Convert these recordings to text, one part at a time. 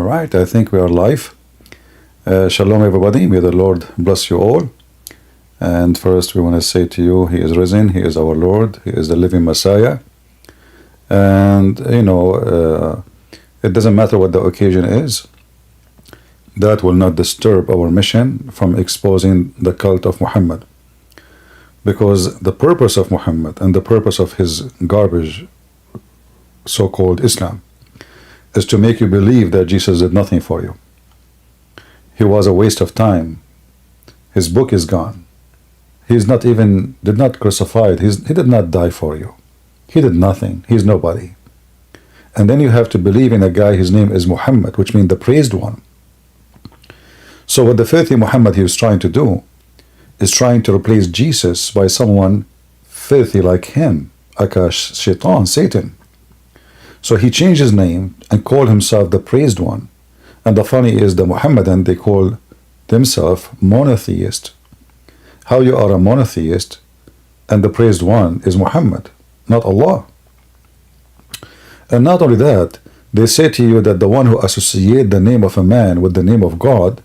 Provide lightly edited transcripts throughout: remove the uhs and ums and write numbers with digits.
right, I think we are live. Shalom, everybody. May the Lord bless you all. And first, we want to say to you, He is risen. He is our Lord. He is the living Messiah. And, it doesn't matter what the occasion is. That will not disturb our mission from exposing the cult of Muhammad. Because the purpose of Muhammad and the purpose of his garbage, so-called Islam, is to make you believe that Jesus did nothing for you. He was a waste of time. His book is gone. He's not even, did not crucify it. He did not die for you. He did nothing. He's nobody. And then you have to believe in a guy, his name is Muhammad, which means the praised one. So what the filthy Muhammad he was trying to do is trying to replace Jesus by someone filthy like him, like a shaitan, Satan. So he changed his name and called himself the praised one. And the funny is the Muhammadan, they call themselves monotheist. How you are a monotheist and the praised one is Muhammad, not Allah. And not only that, they say to you that the one who associates the name of a man with the name of God,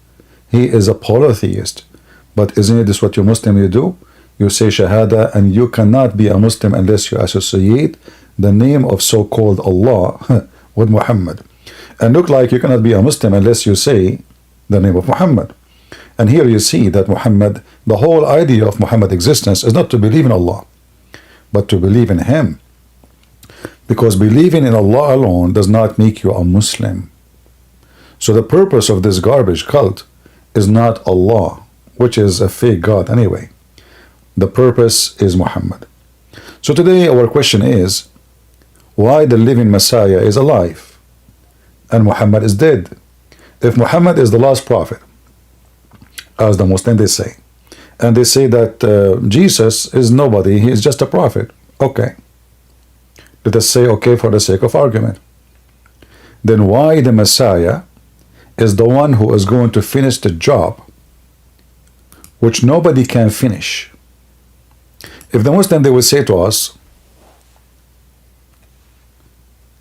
he is a polytheist. But isn't this what you Muslim you do? You say Shahada, and you cannot be a Muslim unless you associate the name of so-called Allah with Muhammad. And look like you cannot be a Muslim unless you say the name of Muhammad. And here you see that Muhammad, the whole idea of Muhammad's existence is not to believe in Allah, but to believe in him. Because believing in Allah alone does not make you a Muslim. So the purpose of this garbage cult is not Allah, which is a fake God anyway. The purpose is Muhammad. So today our question is, why the living Messiah is alive and Muhammad is dead? If Muhammad is the last prophet, as the Muslims they say, and they say that Jesus is nobody, he is just a prophet, okay. Let us say okay for the sake of argument. Then why the Messiah is the one who is going to finish the job which nobody can finish? If the Muslim they will say to us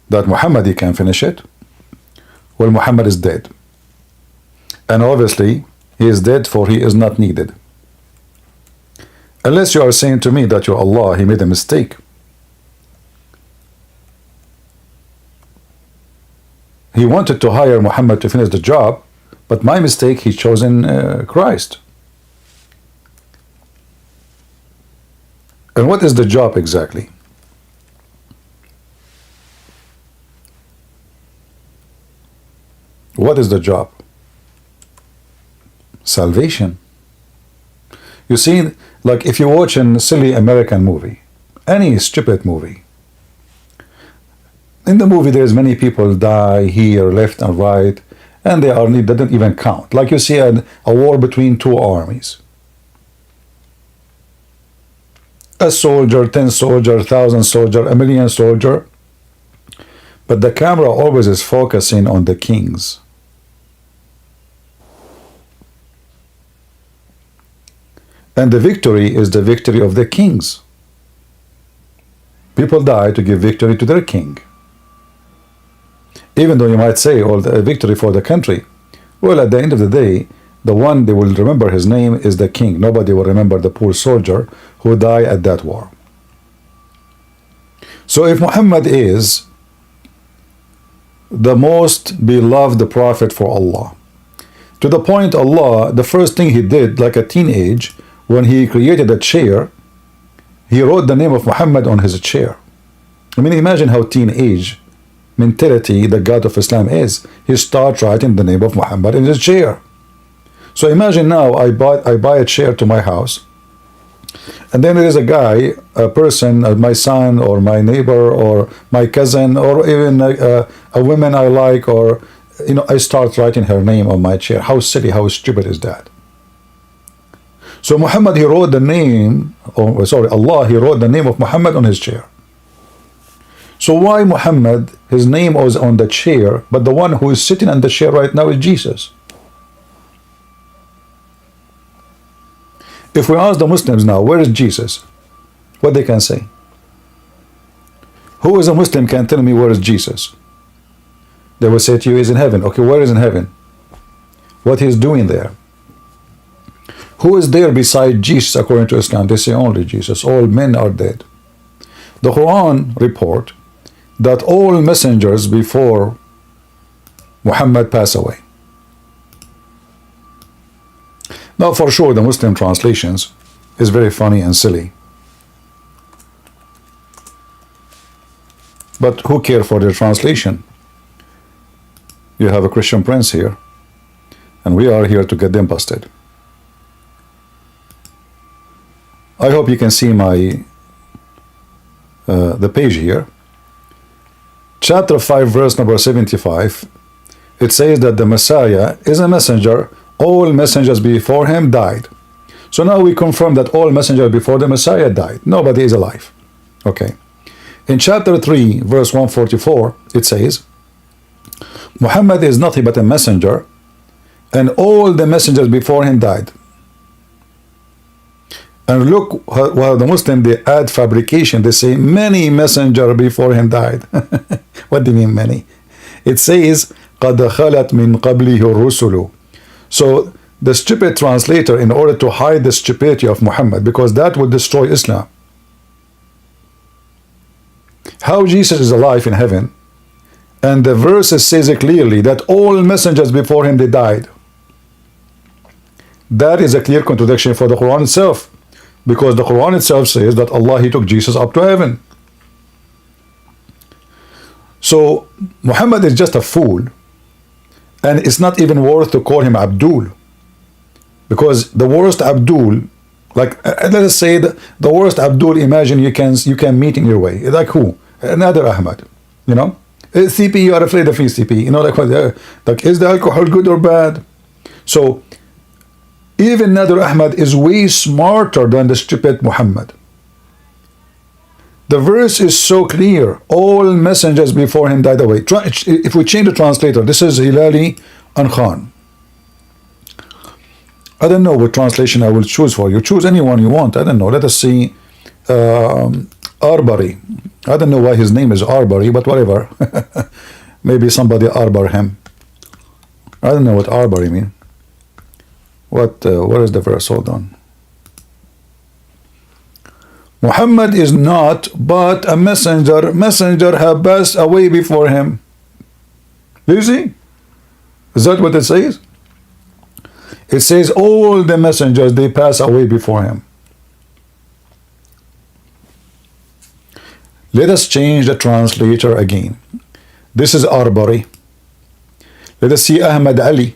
that Muhammad he can finish it, well, Muhammad is dead, and obviously he is dead, for he is not needed. Unless you are saying to me that your Allah he made a mistake. He wanted to hire Muhammad to finish the job, but my mistake, he chosen Christ. And what is the job exactly? What is the job? Salvation. You see, like if you watch a silly American movie, any stupid movie, in the movie there's many people die here, left and right, and they don't even count. Like you see a war between two armies. A soldier, 10 soldier, 1,000 soldier, 1,000,000 soldier, but the camera always is focusing on the kings. And the victory is the victory of the kings. People die to give victory to their king. Even though you might say, oh, the victory for the country. Well, at the end of the day, the one they will remember his name is the king. Nobody will remember the poor soldier who died at that war. So if Muhammad is the most beloved prophet for Allah, to the point Allah, the first thing he did, like a teenage, when he created a chair, he wrote the name of Muhammad on his chair. I mean, imagine how teenage mentality the God of Islam is. He starts writing the name of Muhammad in his chair. So imagine now I buy a chair to my house, and then there is a guy, a person, my son or my neighbor or my cousin or even a woman I like, or I start writing her name on my chair. How silly, how stupid is that? So Muhammad, he wrote the name, Allah, he wrote the name of Muhammad on his chair. So why Muhammad, his name was on the chair, but the one who is sitting on the chair right now is Jesus? If we ask the Muslims now, where is Jesus? What they can say? Who is a Muslim can tell me where is Jesus? They will say to you, he's in heaven. Okay, where is in heaven? What he's doing there? Who is there beside Jesus according to Islam? They say only Jesus. All men are dead. The Quran report that all messengers before Muhammad pass away. Now, for sure, the Muslim translations is very funny and silly. But who care for their translation? You have a Christian prince here, and we are here to get them busted. I hope you can see my the page here. Chapter 5, verse number 75. It says that the Messiah is a messenger. All messengers before him died. So now we confirm that all messengers before the Messiah died. Nobody is alive. Okay. In chapter 3, verse 144, it says, Muhammad is nothing but a messenger, and all the messengers before him died. And look, while the Muslims, they add fabrication. They say, many messengers before him died. What do you mean, many? It says, قَدْ خَلَتْ مِنْ قَبْلِهِ الرُّسُلُ. So the stupid translator, in order to hide the stupidity of Muhammad, because that would destroy Islam. How Jesus is alive in heaven, and the verses says it clearly that all messengers before him, they died. That is a clear contradiction for the Quran itself, because the Quran itself says that Allah, he took Jesus up to heaven. So Muhammad is just a fool, and it's not even worth to call him Abdul, because the worst Abdul, like let us say the worst Abdul, imagine you can meet in your way, like who? Another Ahmed, you know. CP, you are afraid of CP, you know, like is the alcohol good or bad? So even Nader Ahmed is way smarter than the stupid Muhammad. The verse is so clear. All messengers before him died away. If we change the translator, this is Hilali and Khan. I don't know what translation I will choose for you. Choose anyone you want. I don't know. Let us see. Arbari. I don't know why his name is Arbari, but whatever. Maybe somebody arbor him. I don't know what Arbari mean. Where is the verse? Hold on. Muhammad is not but a messenger. Messenger have passed away before him. Do you see? Is that what it says? It says all the messengers, they pass away before him. Let us change the translator again. This is Arbari. Let us see Ahmed Ali.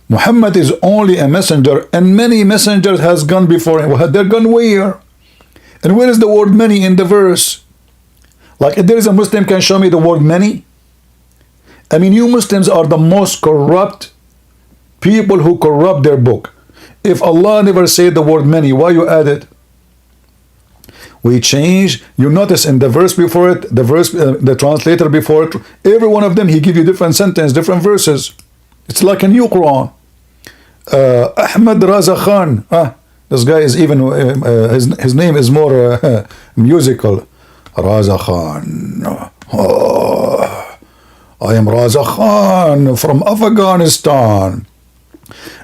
Muhammad is only a messenger, and many messengers has gone before him. They're gone where? And where is the word many in the verse? Like if there is a Muslim can show me the word many? I mean, you Muslims are the most corrupt people who corrupt their book. If Allah never said the word many, why you add it? We change. You notice in the verse before it, the translator before it, every one of them, he give you different sentence, different verses. It's like a new Quran. Ahmed Raza Khan. This guy is even, his name is more musical. Raza Khan. Oh, I am Raza Khan from Afghanistan.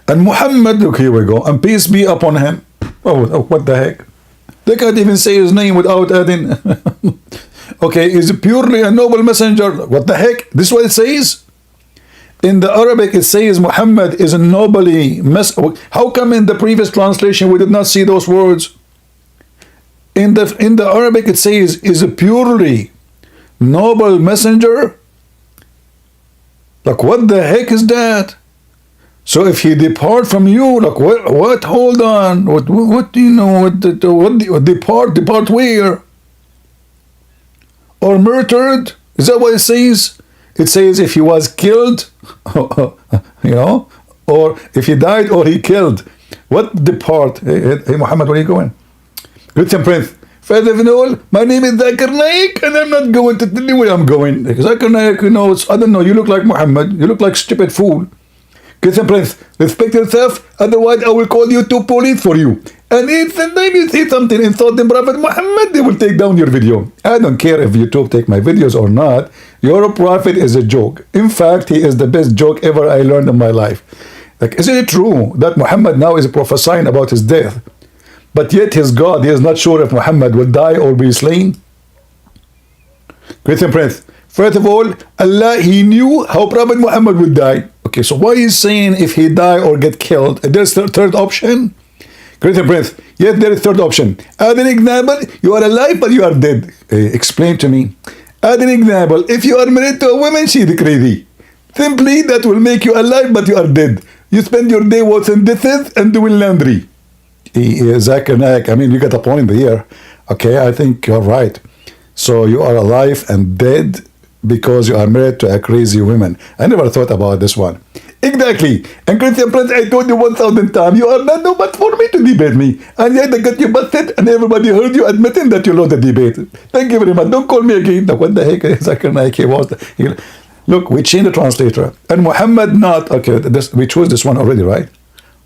And Muhammad, look, here we go. And peace be upon him. Oh, what the heck? They can't even say his name without adding. Okay, is purely a noble messenger. What the heck? This is what it says? In the Arabic, it says Muhammad is a nobly How come in the previous translation we did not see those words? In the Arabic, it says is a purely noble messenger. Like what the heck is that? So if he depart from you, like what? Hold on. What do you know? What depart where? Or murdered? Is that what it says? It says if he was killed, you know, or if he died or he killed. What depart? Hey Mohammed, where are you going? Lipham Prince. My name is Zakir Naik, and I'm not going to tell you where I'm going. Zakir Naik, you know, I don't know, you look like Muhammad, you look like stupid fool. Christian Prince, respect yourself, otherwise I will call you to police for you. And if the time you say something insulting Prophet Muhammad, they will take down your video. I don't care if YouTube take my videos or not. Your prophet is a joke. In fact, he is the best joke ever I learned in my life. Like, isn't it true that Muhammad now is prophesying about his death? But yet his God, he is not sure if Muhammad will die or be slain? Christian Prince, first of all, Allah, he knew how Prophet Muhammad would die. Okay, so why is saying if he die or get killed? There's a third option? Christian Prince, yes, there is third option. Add an example, you are alive but you are dead. Explain to me. Add an example, if you are married to a woman, she is crazy. Simply, that will make you alive but you are dead. You spend your day washing dishes and doing laundry. Zakir, Naik, I mean, you got a point here. Okay, I think you're right. So you are alive and dead because you are married to a crazy woman. I never thought about this one. Exactly. And Christian Prince, I told you 1,000 times, you are not no but for me to debate me. And yet I got you busted and everybody heard you admitting that you lost the debate. Thank you very much. Don't call me again. What the heck is Zakir Naik? Look, we changed the translator. And Muhammad not, okay, we chose this one already, right?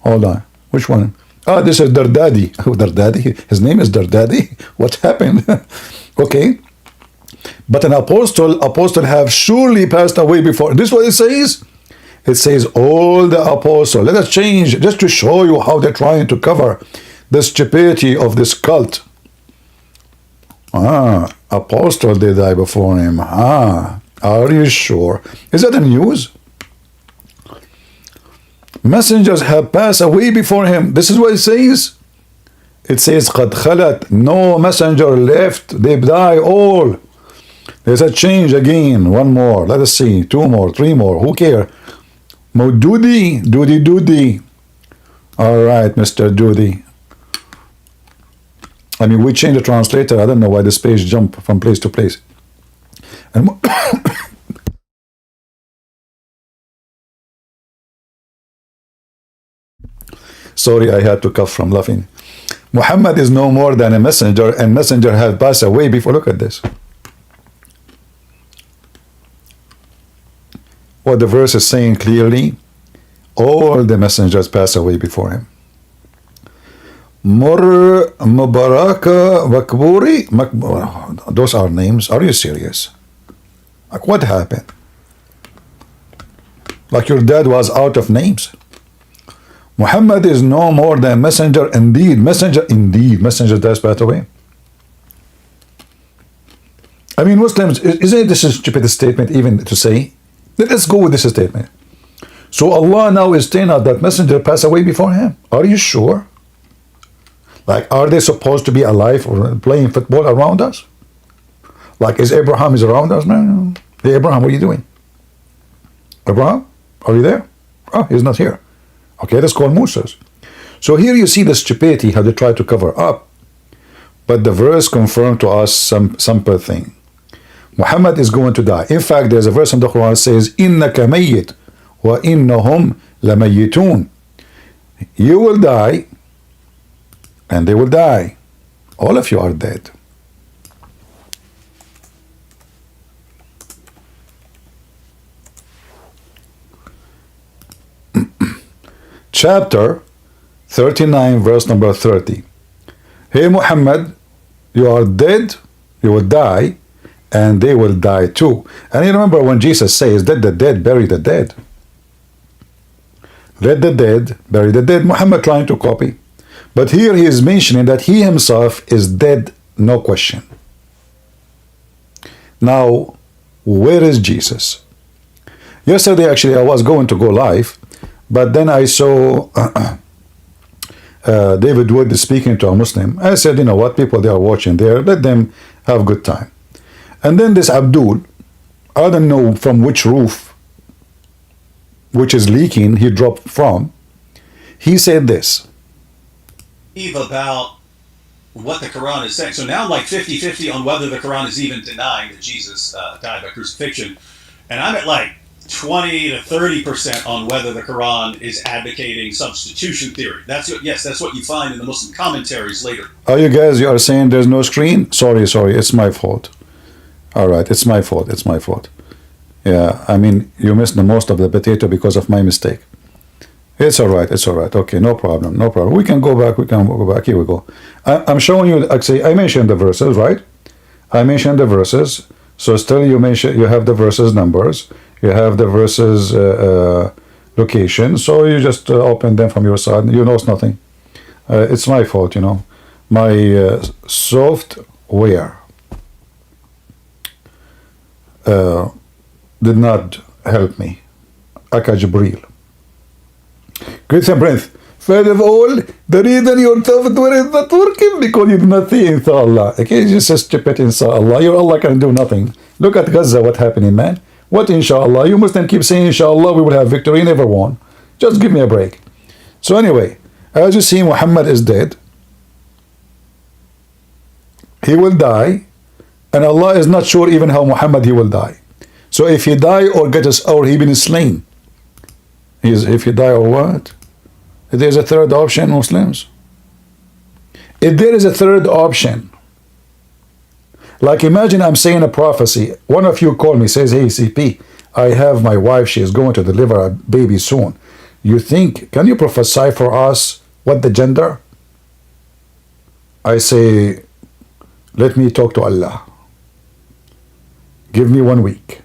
Hold on. Which one? Ah, this is Dardadi. Oh, Dardadi. His name is Dardadi. What happened? Okay. But an apostle have surely passed away before. This is what it says? It says all the apostles. Let us change just to show you how they're trying to cover the stupidity of this cult. Ah, apostle they die before him. Ah, are you sure? Is that the news? Messengers have passed away before him. This is what it says. It says قد خلت. No messenger left. They die all. There's a change again. One more. Let us see. Two more. Three more. Who care? Modudi. Doody. All right, Mr. Doody. I mean, we changed the translator. I don't know why this page jumped from place to place. And sorry, I had to cough from laughing. Muhammad is no more than a messenger, and messenger has passed away before. Look at this. What the verse is saying clearly, all the messengers passed away before him. Mur, Mubaraka, Makburi, those are names. Are you serious? Like, what happened? Like your dad was out of names. Muhammad is no more than messenger indeed. Messenger does pass away. I mean, Muslims, isn't this a stupid statement even to say? Let's go with this statement. So Allah now is telling us that messenger passed away before him. Are you sure? Like, are they supposed to be alive or playing football around us? Like, is Abraham around us? No. Hey, Abraham, what are you doing? Abraham, are you there? Oh, he's not here. Okay, let's call Moses. So here you see the stupidity, how they try to cover up. But the verse confirmed to us some simple thing. Muhammad is going to die. In fact, there's a verse in the Quran that says, إِنَّكَ مَيِّتٌ وَإِنَّهُمْ لَمَيِّتُونَ. You will die, and they will die. All of you are dead. Chapter 39, verse number 30. Hey Muhammad, you are dead, you will die, and they will die too. And you remember when Jesus says, let the dead bury the dead. Let the dead bury the dead. Muhammad trying to copy. But here he is mentioning that he himself is dead, no question. Now, where is Jesus? Yesterday, actually, I was going to go live, but then I saw David Wood speaking to a Muslim. I said, you know what, people, they are watching there, let them have a good time. And then this Abdul, I don't know from which roof, which is leaking, he dropped from, he said this. About what the Quran is saying. So now I'm like 50-50 on whether the Quran is even denying that Jesus died by crucifixion. And I'm at like 20 to 30% on whether the Quran is advocating substitution theory. That's what you find in the Muslim commentaries later. Oh, you guys, you are saying there's no screen? Sorry, it's my fault. All right, it's my fault. Yeah, I mean, you missed the most of the potato because of my mistake. It's all right. It's all right. Okay, no problem. No problem. We can go back. We can go back. Here we go. I'm showing you. Actually, I mentioned the verses, right? I mentioned the verses. So still, you have the verses numbers. You have the verses location. So you just open them from your side. You know it's nothing. It's my fault, you know. My software did not help me. Aka Jibril. Great breath. First of all, the reason your software is not working because you do not see inshallah. Okay, you just skip it inshallah. Your Allah can do nothing. Look at Gaza, what happening, man. What inshallah? You must then keep saying inshallah we will have victory, never won. Just give me a break. So anyway, as you see, Muhammad is dead. He will die, and Allah is not sure even how Muhammad he will die. So if he die or he been slain. If he die or what? There's a third option, Muslims. If there is a third option, like imagine I'm saying a prophecy. One of you call me, says, hey CP, I have my wife, she is going to deliver a baby soon. You think, can you prophesy for us what the gender? I say, let me talk to Allah. Give me 1 week.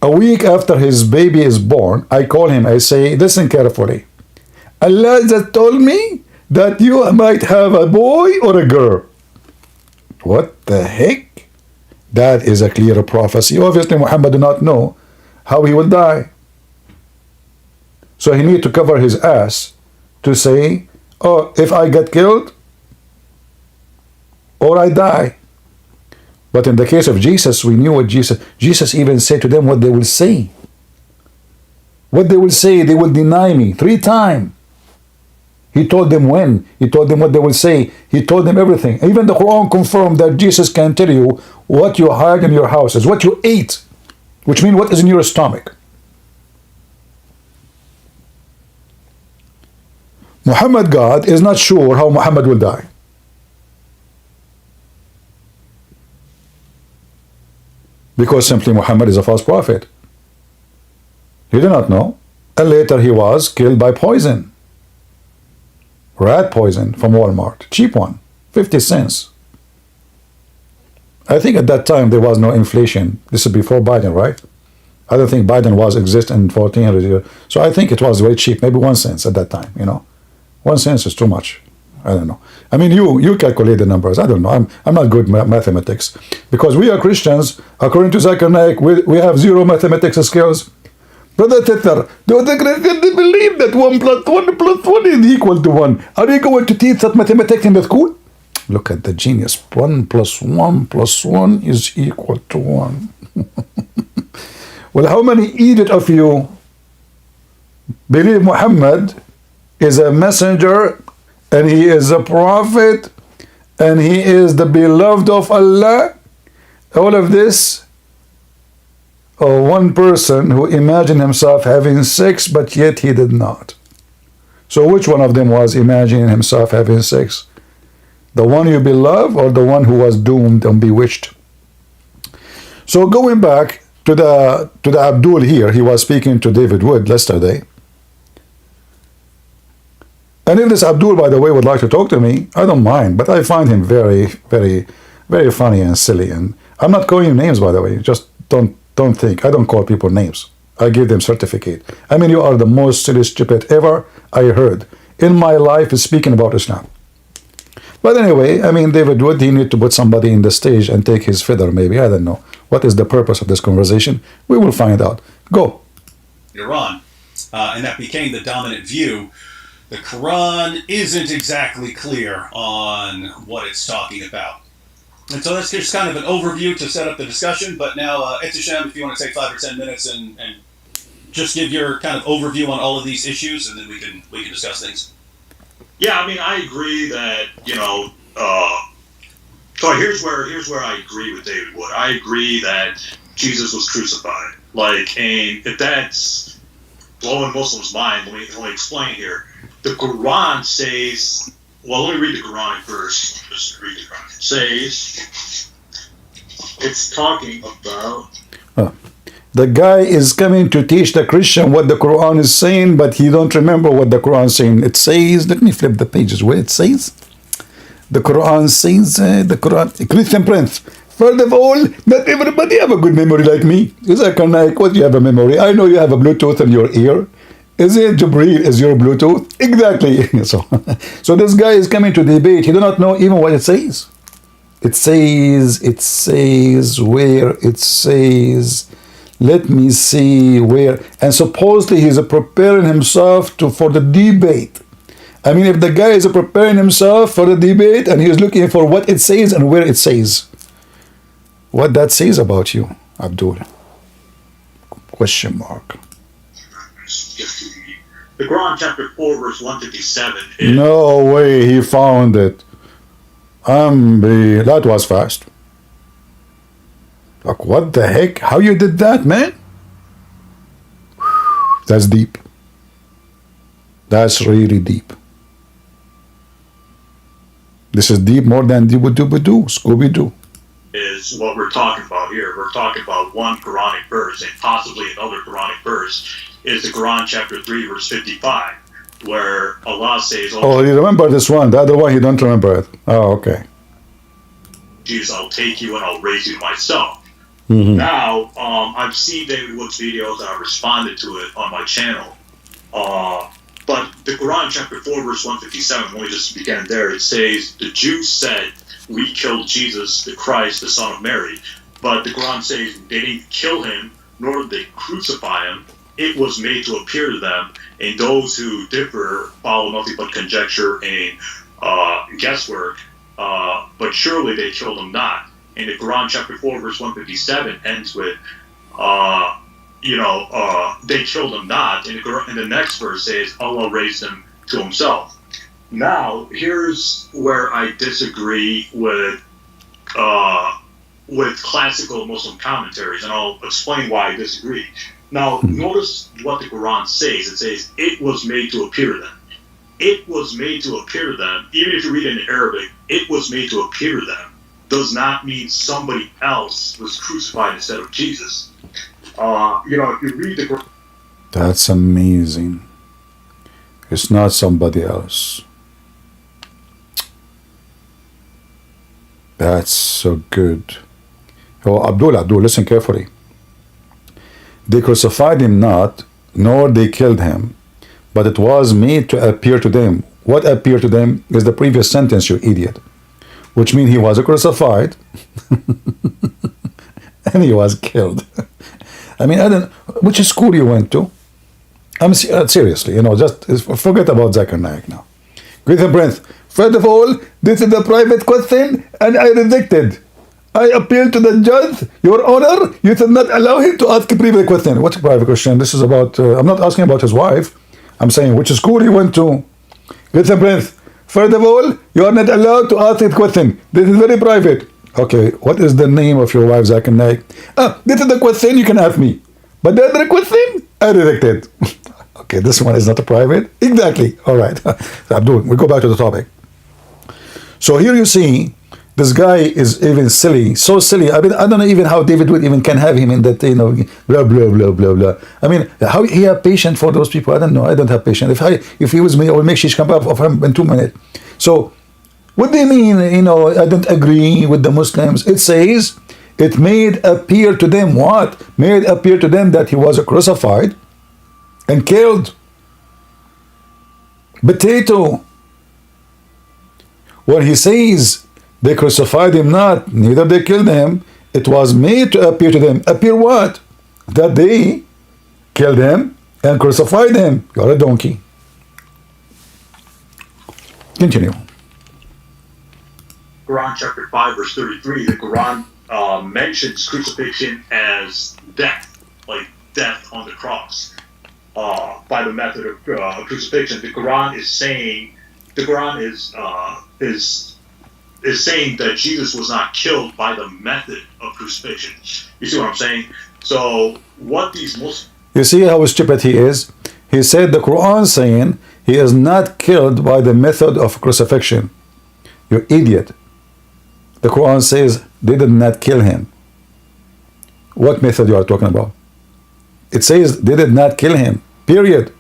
A week after his baby is born, I call him, I say, listen carefully. Allah just told me that you might have a boy or a girl. What the heck? That is a clear prophecy. Obviously, Muhammad did not know how he will die. So he need to cover his ass to say, oh, if I get killed or I die. But in the case of Jesus, we knew what Jesus even said to them what they will say. What they will say, they will deny me 3 times. He told them when. He told them what they will say. He told them everything. Even the Quran confirmed that Jesus can tell you what you hide in your houses, what you ate, which means what is in your stomach. Muhammad, God, is not sure how Muhammad will die. Because simply Muhammad is a false prophet. He did not know. And later he was killed by poison. Rat poison from Walmart. Cheap one. 50 cents. I think at that time there was no inflation. This is before Biden, right? I don't think Biden was exist in 1400 years. So I think it was very cheap. Maybe 1 cent at that time, you know. 1 cent is too much. I don't know. I mean, you calculate the numbers. I don't know. I'm not good at mathematics. Because we are Christians, according to Zakir Naik, we have 0 mathematics skills. Brother Tether, do the Christians believe that 1 plus 1 plus 1 is equal to 1? Are you going to teach that mathematics in the school? Look at the genius. 1 plus 1 plus 1 is equal to 1. Well, how many idiot of you believe Muhammad is a messenger and he is a prophet and he is the beloved of Allah? All of this, or one person who imagined himself having sex but yet he did not. So which one of them was imagining himself having sex? The one you beloved or the one who was doomed and bewitched? So going back to the Abdul here, he was speaking to David Wood yesterday. And if this Abdul, by the way, would like to talk to me, I don't mind, but I find him very, very, very funny and silly. And I'm not calling him names, by the way. Just don't think. I don't call people names. I give them certificate. I mean, you are the most silly stupid ever I heard in my life is speaking about Islam. But anyway, I mean, David Wood, he need to put somebody in the stage and take his feather, maybe. I don't know. What is the purpose of this conversation? We will find out. Go. Iran. And that became the dominant view. The Quran isn't exactly clear on what it's talking about. And so that's just kind of an overview to set up the discussion. But now, Etisham, if you want to take 5 or 10 minutes and just give your kind of overview on all of these issues, and then we can discuss things. Yeah, I mean, I agree that, so here's where I agree with David Wood. I agree that Jesus was crucified. And if that's blowing Muslims' mind, let me explain here. The Quran says, well, let me read the Quran first. Just read the Quran. It says, it's talking about... The guy is coming to teach the Christian what the Quran is saying, but he don't remember what the Quran is saying. It says, let me flip the pages where it says. The Quran says, the Quran, Christian Prince. First of all, not everybody have a good memory like me. Zakir Naik, what you have a memory? I know you have a Bluetooth in your ear. Is it Jibreel? Is your Bluetooth? Exactly. So this guy is coming to debate. He do not know even what it says. It says, where it says, let me see where. And supposedly he's preparing himself for the debate. I mean, if the guy is preparing himself for the debate and he's looking for what it says and where it says, what that says about you, Abdul? Question mark. The Quran, chapter 4, verse 157. Is, no way he found it. That was fast. Like, what the heck? How you did that, man? That's deep. That's really deep. This is deep more than Doo-Doo-Doo, Scooby-Doo. Is what we're talking about here. We're talking about one Quranic verse, and possibly another Quranic verse is the Quran chapter 3 verse 55, where Allah says, oh, you remember this one. The other one, you don't remember it. Oh, okay. Jesus, I'll take you and I'll raise you to myself. Now, I've seen David Wood's videos and I responded to it on my channel. But the Quran chapter 4 verse 157, when we just began there, it says, the Jews said, we killed Jesus, the Christ, the Son of Mary. But the Quran says they didn't kill him, nor did they crucify him. It was made to appear to them, and those who differ follow nothing but conjecture and guesswork. But surely they killed him not. And the Quran chapter 4 verse 157 ends with, they killed him not. And the next verse says, Allah raised him to himself. Now, here's where I disagree with classical Muslim commentaries, and I'll explain why I disagree. Now, notice what the Quran says. It says, it was made to appear to them. It was made to appear to them. Even if you read it in Arabic, it was made to appear to them does not mean somebody else was crucified instead of Jesus. If you read the Quran. That's amazing. It's not somebody else. That's so good. Oh, Abdul, listen carefully. They crucified him not, nor they killed him, but it was made to appear to them. What appeared to them is the previous sentence, you idiot. Which means he was crucified and he was killed. I mean, which school you went to? I'm seriously, just forget about Zakir Naik now. Great Prince. First of all, this is a private question and I rejected. I appeal to the judge, Your Honor, you should not allow him to ask a private question. What's a private question? This is about, I'm not asking about his wife. I'm saying which school he went to. Great Prince. First of all, you are not allowed to ask a question. This is very private. Okay, what is the name of your wife, Zakir Naik? This is the question you can ask me. But the other question, I rejected. Okay, this one is not a private. Exactly. All right. Abdul, we go back to the topic. So here you see, this guy is even silly, so silly. I mean, I don't know even how David Wood even can have him in that, blah, blah, blah, blah, blah. I mean, how he have patience for those people? I don't know. I don't have patience. If he was me, I would make shish kebab of him in 2 minutes. So, what do you mean, I don't agree with the Muslims? It says, it made appear to them what? Made appear to them that he was crucified and killed. Potato. When he says, they crucified him not, neither they killed him, it was made to appear to them. Appear what? That they killed him and crucified him. You're a donkey. Continue. Quran chapter 5 verse 33, the Quran mentions crucifixion as death, like death on the cross, by the method of crucifixion. The Quran is saying, is saying that Jesus was not killed by the method of crucifixion. You see what I'm saying? So what these Muslims... You see how stupid he is? He said the Quran saying he is not killed by the method of crucifixion. You idiot. The Quran says they did not kill him. What method you are talking about? It says they did not kill him. Period.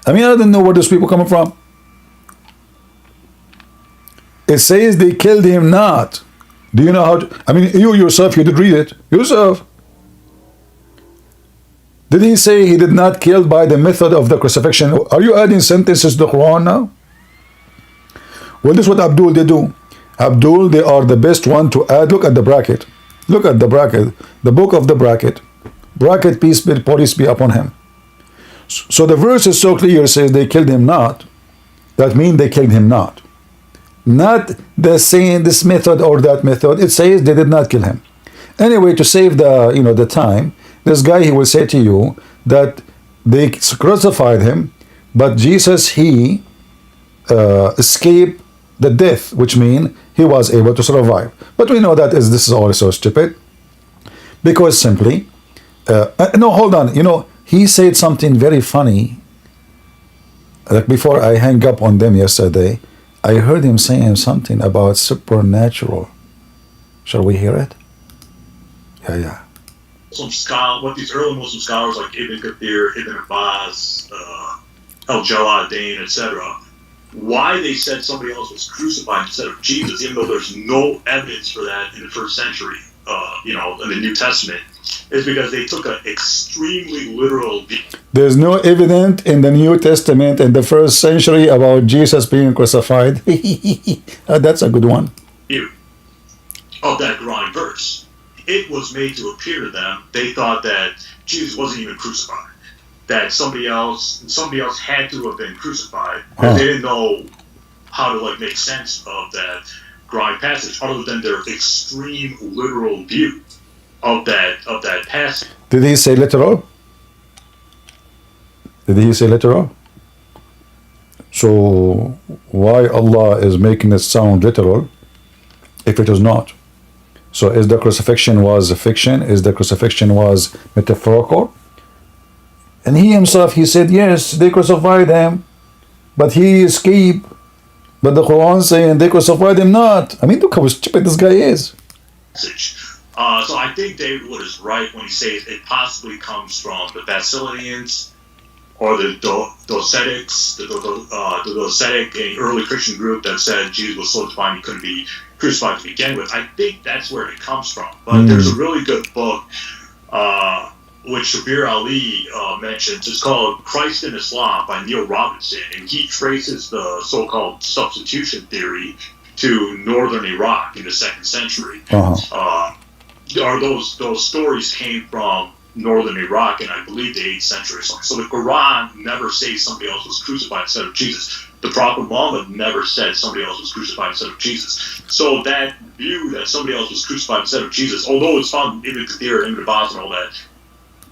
I mean, I don't know where those people coming from. It says they killed him not. Do you know how to, I mean, you yourself, you did read it. Yourself. Did he say he did not kill by the method of the crucifixion? Are you adding sentences to the Quran now? Well, this is what Abdul they do. Abdul, they are the best one to add. Look at the bracket. Look at the bracket. The book of the bracket. Bracket, peace be upon him. So the verse is so clear, says they killed him not. That means they killed him not. Not the saying this method or that method. It says they did not kill him. Anyway, to save the the time, this guy, he will say to you that they crucified him, but Jesus, he escaped the death, which means he was able to survive. But we know that this is also stupid, because simply, no, hold on, he said something very funny. Like before I hang up on them yesterday, I heard him saying something about supernatural. Shall we hear it? Yeah. What these early Muslim scholars like Ibn Kathir, Ibn Abbas, Al-Jalalain, etc., why they said somebody else was crucified instead of Jesus, even though there's no evidence for that in the first century, in the New Testament, is because they took an extremely literal view. There's no evidence in the New Testament in the first century about Jesus being crucified. That's a good one. Of that Quran verse. It was made to appear to them, they thought that Jesus wasn't even crucified. That somebody else had to have been crucified. They didn't know how to make sense of that Quran passage, other than their extreme literal view of that passage. Did he say literal? Did he say literal? So why Allah is making it sound literal if it is not? So is the crucifixion was a fiction? Is the crucifixion was metaphorical? And he himself, he said, yes, they crucified him, but he escaped. But the Quran saying they crucified him not. I mean, look how stupid this guy is. So I think David Wood is right when he says it possibly comes from the Basilians or the Docetics, the Docetic, an early Christian group that said Jesus was so divine he couldn't be crucified to begin with. I think that's where it comes from. But there's a really good book which Shabir Ali mentions. It's called Christ in Islam by Neil Robinson, and he traces the so-called substitution theory to northern Iraq in the 2nd century. Those stories came from northern Iraq in, I believe, the 8th century or something. So the Quran never says somebody else was crucified instead of Jesus. The Prophet Muhammad never said somebody else was crucified instead of Jesus. So that view that somebody else was crucified instead of Jesus, although it's found in Ibn Kathir, Ibn Abbas, and all that,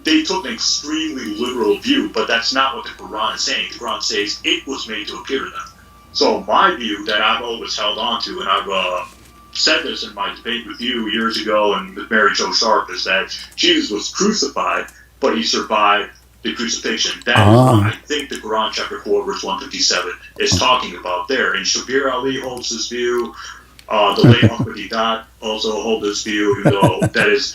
they took an extremely literal view, but that's not what the Quran is saying. The Quran says it was made to appear to them. So my view that I've always held on to, and I've said this in my debate with you years ago and with Mary Jo Sharp, is that Jesus was crucified, but he survived the crucifixion. That is what I think the Quran chapter 4 verse 157 is talking about there. And Shabir Ali holds this view. The late Ahmed Hidayat also holds this view, even though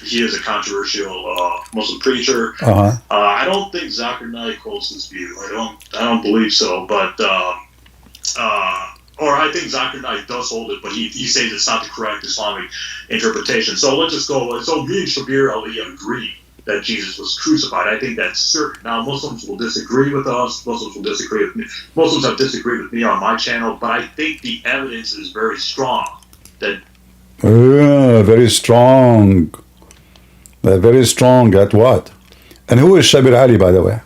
he is a controversial Muslim preacher. I don't think Zakir Naik holds this view. I don't believe so, but or I think Zakir Naik does hold it, but he says it's not the correct Islamic interpretation. So let's just go. So me and Shabir Ali agree that Jesus was crucified. I think that's certain. Now Muslims will disagree with us. Muslims will disagree with me. Muslims have disagreed with me on my channel, but I think the evidence is very strong. That very strong. Very strong at what? And who is Shabir Ali, by the way?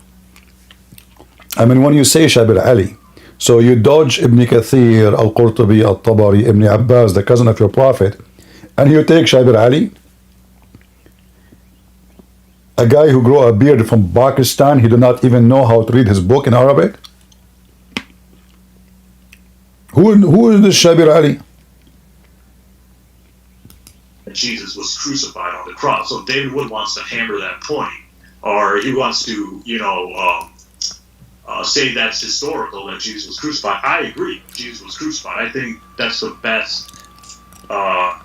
I mean, when you say Shabir Ali, so you dodge Ibn Kathir, Al-Qurtubi, Al-Tabari, Ibn Abbas, the cousin of your Prophet, and you take Shabir Ali, a guy who grew a beard from Pakistan. He did not even know how to read his book in Arabic. Who is this Shabir Ali? Jesus was crucified on the cross. So David Wood wants to hammer that point, or he wants to, say that's historical, that Jesus was crucified. I agree, Jesus was crucified. I think that's the best.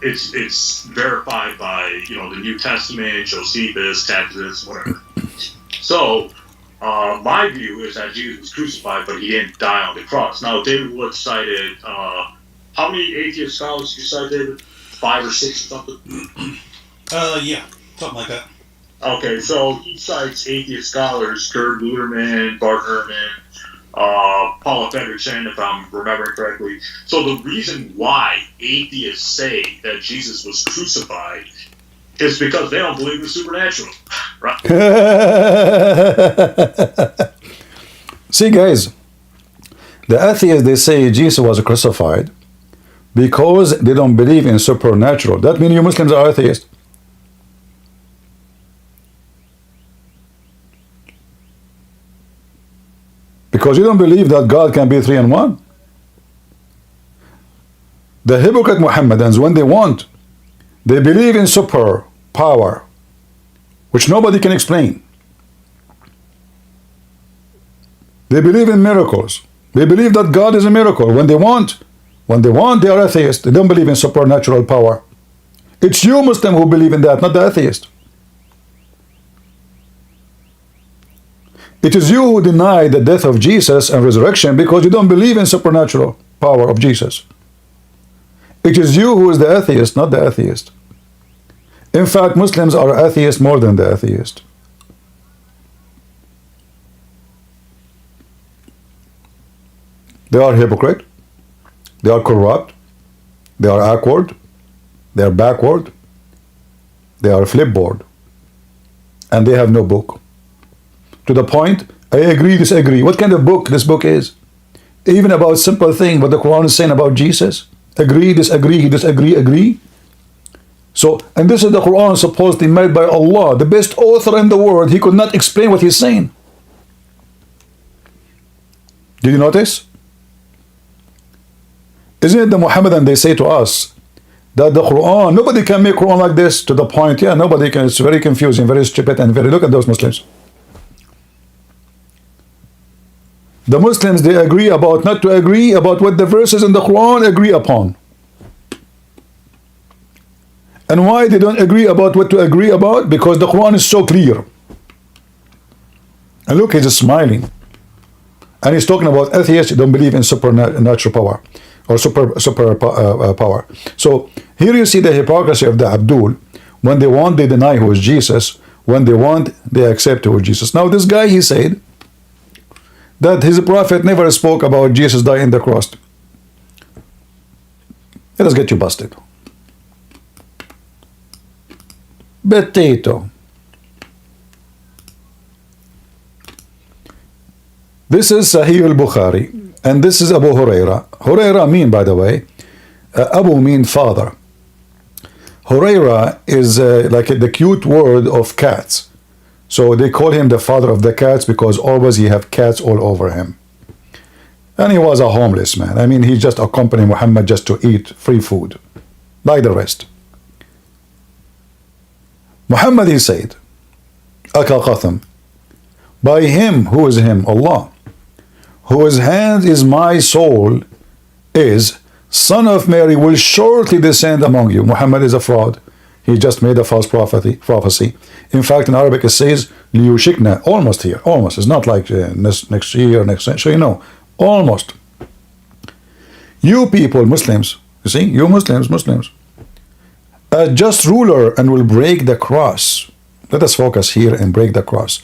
It's verified by the New Testament, Josephus, Tacitus, whatever. So, my view is that Jesus was crucified, but he didn't die on the cross. Now, David Wood cited, how many atheist scholars you cite, David? 5 or 6 or something? Yeah, something like that. Okay, so he cites atheist scholars, Kurt Luderman, Bart Ehrman, Paula Fredrickson, if I'm remembering correctly. So the reason why atheists say that Jesus was crucified is because they don't believe in the supernatural, right? See, guys, the atheists, they say Jesus was crucified because they don't believe in supernatural. That means you Muslims are atheists. Because you don't believe that God can be 3 in 1. The hypocrite Mohammedans, when they want, they believe in super power, which nobody can explain. They believe in miracles. They believe that God is a miracle. When they want, they are atheists. They don't believe in supernatural power. It's you Muslim who believe in that, not the atheist. It is you who deny the death of Jesus and resurrection because you don't believe in supernatural power of Jesus. It is you who is the atheist, not the atheist. In fact, Muslims are atheists more than the atheist. They are hypocrite. They are corrupt. They are awkward. They are backward. They are flipboard. And they have no book. To the point, I agree, disagree. What kind of book this book is? Even about simple thing, what the Quran is saying about Jesus. Agree, disagree, disagree, agree. So, and this is the Quran supposedly made by Allah, the best author in the world. He could not explain what he's saying. Did you notice? Isn't it the Muhammadan, they say to us that the Quran, nobody can make Quran like this, to the point, yeah, nobody can. It's very confusing, very stupid, and very, look at those Muslims. The Muslims, they agree about not to agree about what the verses in the Quran agree upon. And why they don't agree about what to agree about? Because the Quran is so clear. And look, he's smiling. And he's talking about atheists who don't believe in supernatural power or super power. So here you see the hypocrisy of the Abdul. When they want, they deny who is Jesus. When they want, they accept who is Jesus. Now this guy, he said that his prophet never spoke about Jesus dying on the cross. Let us get you busted. Potato. This is Sahih al-Bukhari, and this is Abu Huraira. Huraira mean, by the way, Abu mean father. Huraira is like the cute word of cats. So they call him the father of the cats because always he have cats all over him. And he was a homeless man. I mean, he just accompanied Muhammad just to eat free food, like the rest. Muhammad, he said, Aka Qatham, by him, who is him? Allah, whose hand is my soul, is son of Mary will shortly descend among you. Muhammad is a fraud. He just made a false prophecy. In fact, in Arabic it says, liyushikna, almost here, almost. It's not like next year, next century, no, almost. You people, Muslims, you see, you Muslims, a just ruler and will break the cross. Let us focus here and break the cross.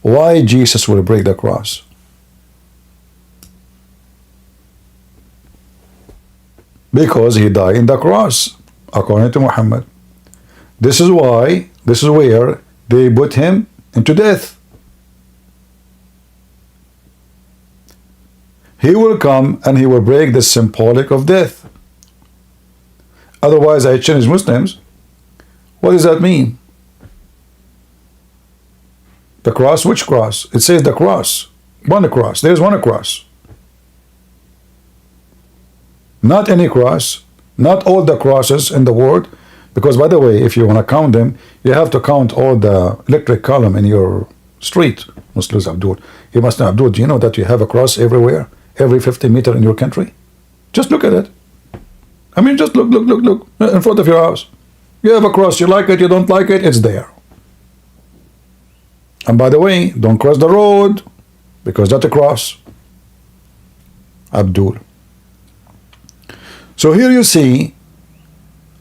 Why Jesus will break the cross? Because he died in the cross, according to Muhammad. This is why, this is where they put him into death. He will come and he will break the symbolic of death. Otherwise, I challenge Muslims. What does that mean? The cross, which cross? It says the cross. One cross. There's one cross. Not any cross. Not all the crosses in the world. Because, by the way, if you want to count them, you have to count all the electric column in your street. Muslims, Abdul. You must know, Abdul, do you know that you have a cross everywhere? Every 50 meters in your country? Just look at it. I mean, just look in front of your house. You have a cross, you like it, you don't like it, it's there. And by the way, don't cross the road, because that's a cross. Abdul. So here you see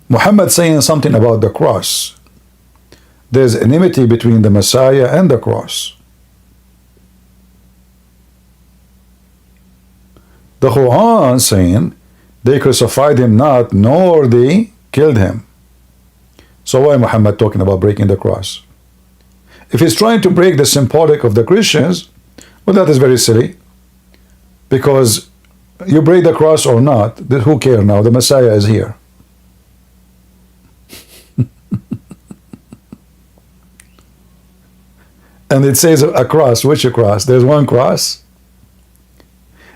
Muhammad saying something about the cross. There's enmity between the Messiah and the cross. The Quran saying they crucified him not, nor they killed him. So why Muhammad talking about breaking the cross? If he's trying to break the symbolic of the Christians, well, that is very silly. Because you break the cross or not, who cares now? The Messiah is here. And it says a cross. Which a cross? There's one cross.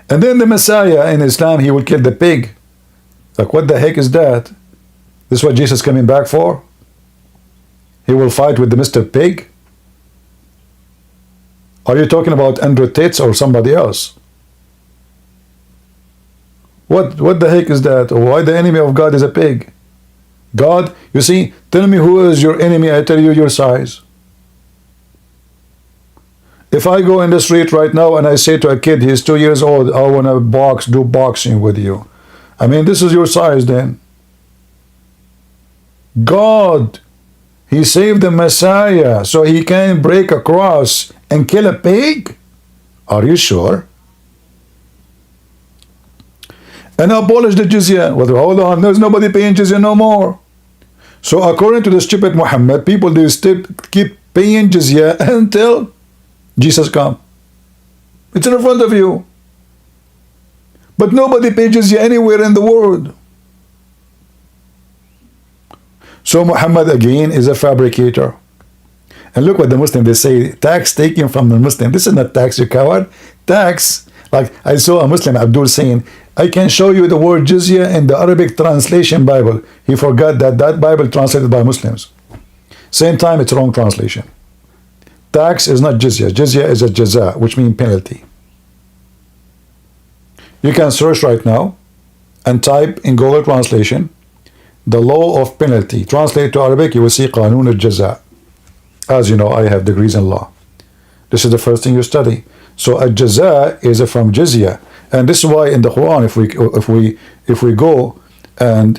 And then the Messiah in Islam, he will kill the pig. Like, what the heck is that? This is what Jesus is coming back for? He will fight with the Mr. Pig? Are you talking about Andrew Tate or somebody else? What the heck is that? Why the enemy of God is a pig? God, you see, tell me who is your enemy, I tell you your size. If I go in the street right now and I say to a kid, he's 2 years old, I want to do boxing with you. I mean, this is your size then. God, he saved the Messiah so he can break a cross and kill a pig? Are you sure? And abolish the jizya. Well, hold on, there's nobody paying jizya no more. So according to the stupid Muhammad, people, they still keep paying jizya until Jesus come. It's in front of you. But nobody pays jizya anywhere in the world. So Muhammad again is a fabricator. And look what the Muslims, they say, tax taken from the Muslim. This is not tax, you coward. Tax, like I saw a Muslim, Abdul, saying, I can show you the word jizya in the Arabic translation Bible. He forgot that that Bible translated by Muslims. Same time, it's wrong translation. Tax is not jizya. Jizya is a jaza, which means penalty. You can search right now and type in Google translation the law of penalty. Translate to Arabic, you will see Qanun al-Jaza. As you know, I have degrees in law. This is the first thing you study. So a jaza is from jizya, and this is why in the Quran, if we go and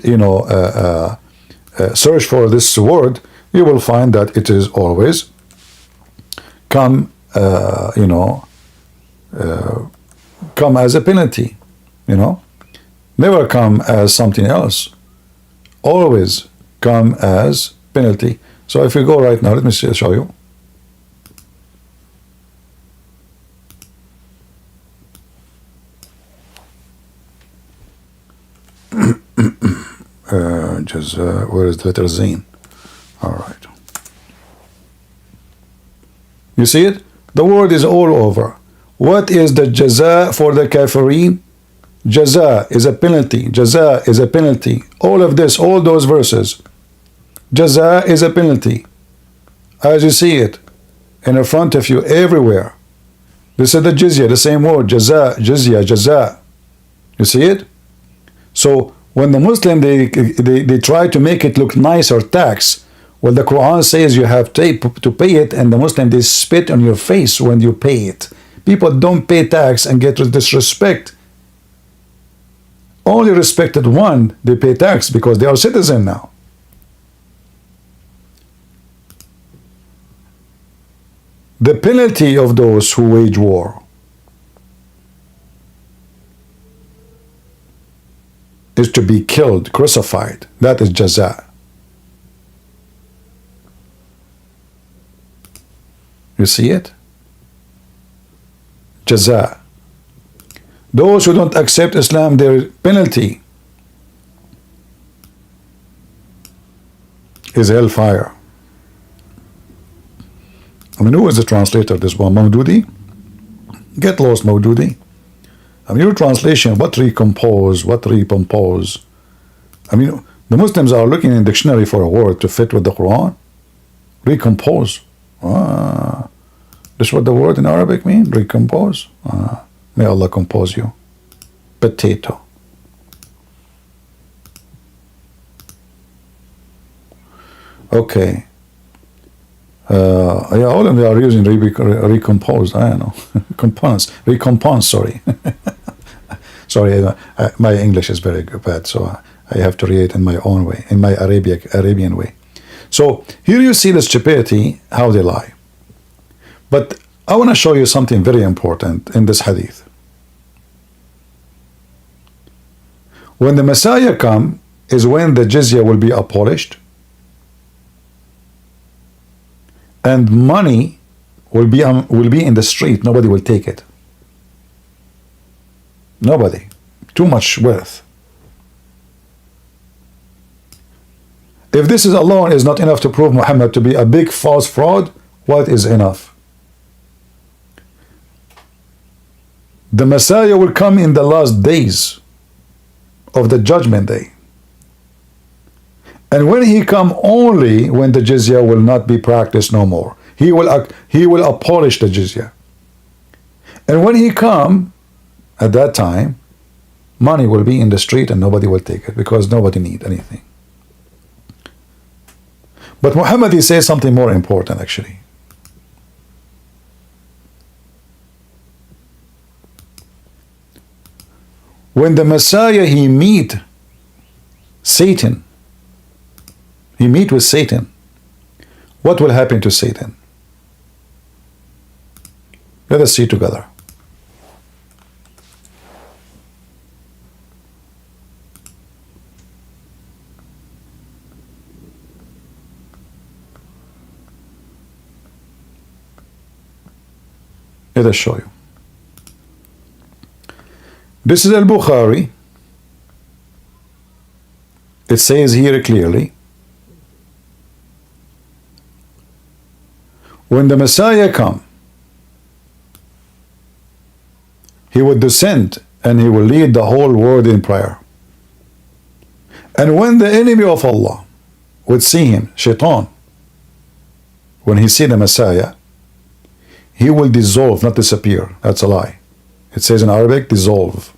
search for this word, you will find that it is always come come as a penalty, never come as something else. Always come as penalty. So if we go right now, let me show you. Where is the letter Zain? All right. You see it? The word is all over. What is the jaza for the kafirin? Jaza is a penalty. Jaza is a penalty. All of this, all those verses. Jaza is a penalty. As you see it in front of you everywhere. This is the jizya, the same word. Jaza, jizya, jaza. You see it? So when the Muslim, they try to make it look nice or tax, well, the Quran says you have to pay it, and the Muslim, they spit on your face when you pay it. People don't pay tax and get disrespect. Only respected one, they pay tax because they are citizen now. The penalty of those who wage war is to be killed, crucified. That is jaza. You see it? Jaza. Those who don't accept Islam, their penalty is hellfire. I mean, who is the translator of this one? Maududi? Get lost, Maududi. I mean, your translation, what recompose, what recompose? I mean, the Muslims are looking in dictionary for a word to fit with the Quran. Recompose. This is what the word in Arabic means? Recompose. May Allah compose you. Potato. Okay. Yeah, all of them are using recomposed. I don't know. Recompense. Sorry. Sorry, my English is very bad, so I have to read it in my own way, in my Arabian way. So here you see the stupidity, how they lie. But I want to show you something very important in this hadith. When the Messiah come is when the jizya will be abolished and money will be in the street. Nobody will take it. Nobody. Too much wealth. If this is alone is not enough to prove Muhammad to be a big false fraud, what is enough? The Messiah will come in the last days of the judgment day. And when he come, only when the jizya will not be practiced no more. He will abolish the jizya. And when he come, at that time, money will be in the street and nobody will take it because nobody need anything. But Muhammad, he says something more important actually. When the Messiah, he meet Satan, he meet with Satan, what will happen to Satan? Let us see together. Let us show you. This is Al-Bukhari. It says here clearly, when the Messiah come, he would descend and he will lead the whole world in prayer. And when the enemy of Allah would see him, Shaitan, when he see the Messiah, he will dissolve, not disappear. That's a lie. It says in Arabic, dissolve.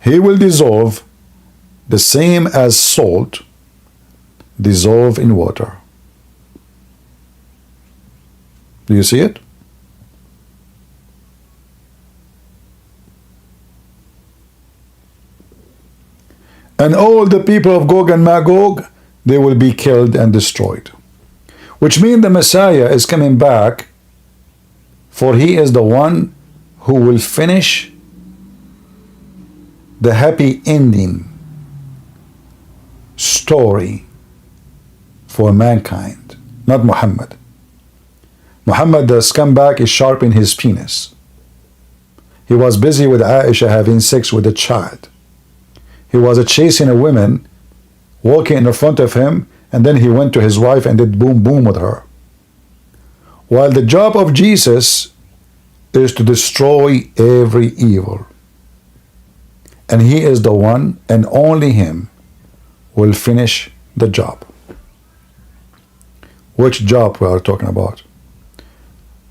He will dissolve the same as salt dissolve in water. Do you see it? And all the people of Gog and Magog, they will be killed and destroyed. Which means the Messiah is coming back, for he is the one who will finish the happy ending story for mankind, not Muhammad. Muhammad, the scumbag, is sharpening his penis. He was busy with Aisha having sex with a child. He was chasing a woman, walking in front of him, and then he went to his wife and did boom boom with her. While the job of Jesus is to destroy every evil. And he is the one, and only him will finish the job. Which job we are talking about?